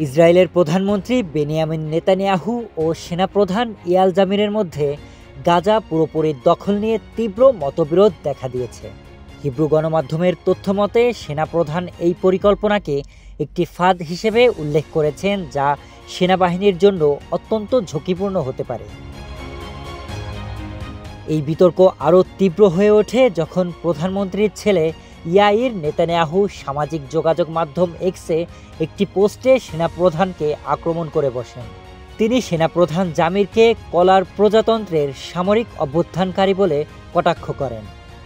ইসরায়েলের প্রধানমন্ত্রী Benjamin Netanyahu ও সেনাপ্রধান ইয়াল জামিরের মধ্যে গাজা পুরোপুরি দখল নিয়ে তীব্র মতবিরোধ দেখা দিয়েছে। হিব্রু গণমাধ্যমের তথ্যমতে সেনাপ্রধান এই পরিকল্পনাকে একটি ফাঁদ হিসেবে উল্লেখ করেছেন, যা সেনাবাহিনীর জন্য অত্যন্ত ঝুঁকিপূর্ণ হতে পারে। এই বিতর্ক আরও তীব্র হয়ে ওঠে যখন প্রধানমন্ত্রীর ছেলে ইয়াইর নেতানিয়াহু সামাজিক যোগাযোগ মাধ্যম এক্সে একটি পোস্টে সেনাপ্রধানকে আক্রমণ করে বসেন। তিনি সেনাপ্রধান জামিরকে কলার প্রজাতন্ত্রের সামরিক অভ্যুত্থানকারী বলে কটাক্ষ করেন।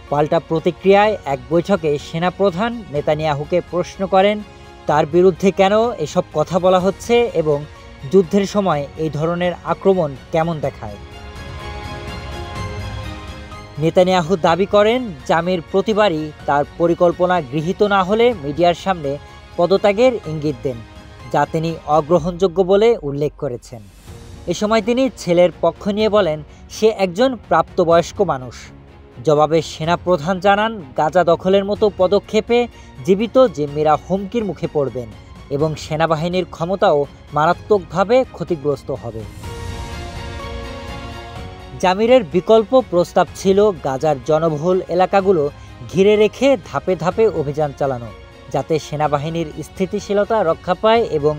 পাল্টা প্রতিক্রিয়ায় এক বৈঠকে সেনাপ্রধান নেতানিয়াহুকে প্রশ্ন করেন তার বিরুদ্ধে কেন এসব কথা বলা হচ্ছে এবং যুদ্ধের সময় এই ধরনের আক্রমণ কেমন দেখায়। নেতানিয়াহু দাবি করেন জামির প্রতিবারই তার পরিকল্পনা গৃহীত না হলে মিডিয়ার সামনে পদত্যাগের ইঙ্গিত দেন, যা তিনি অগ্রহণযোগ্য বলে উল্লেখ করেছেন। এ সময় তিনি ছেলের পক্ষ নিয়ে বলেন সে একজন প্রাপ্তবয়স্ক মানুষ। জবাবে সেনাপ্রধান জানান গাজা দখলের মতো পদক্ষেপে জীবিত জিম্মিরা হুমকির মুখে পড়বেন এবং সেনাবাহিনীর ক্ষমতাও মারাত্মকভাবে ক্ষতিগ্রস্ত হবে। জামিরের বিকল্প প্রস্তাব ছিল গাজার জনবহুল এলাকাগুলো ঘিরে রেখে ধাপে ধাপে অভিযান চালানো, যাতে সেনাবাহিনীর স্থিতিশীলতা রক্ষা পায় এবং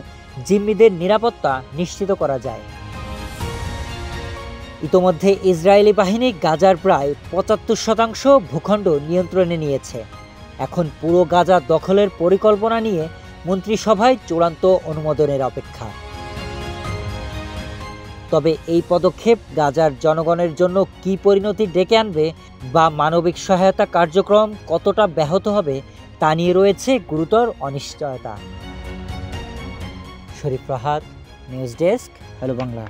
জিম্মিদের নিরাপত্তা নিশ্চিত করা যায়। ইতোমধ্যে ইসরায়েলি বাহিনী গাজার প্রায় ৭৫% ভূখণ্ড নিয়ন্ত্রণে নিয়েছে। এখন পুরো গাজা দখলের পরিকল্পনা নিয়ে মন্ত্রিসভায় চূড়ান্ত অনুমোদনের অপেক্ষা। তবে এই পদক্ষেপ গাজার জনগণের জন্য কী পরিণতি ডেকে আনবে বা মানবিক সহায়তা কার্যক্রম কতটা ব্যাহত হবে তা নিয়ে রয়েছে গুরুতর অনিশ্চয়তা। Sharif Rahat, news desk, hello Bangla.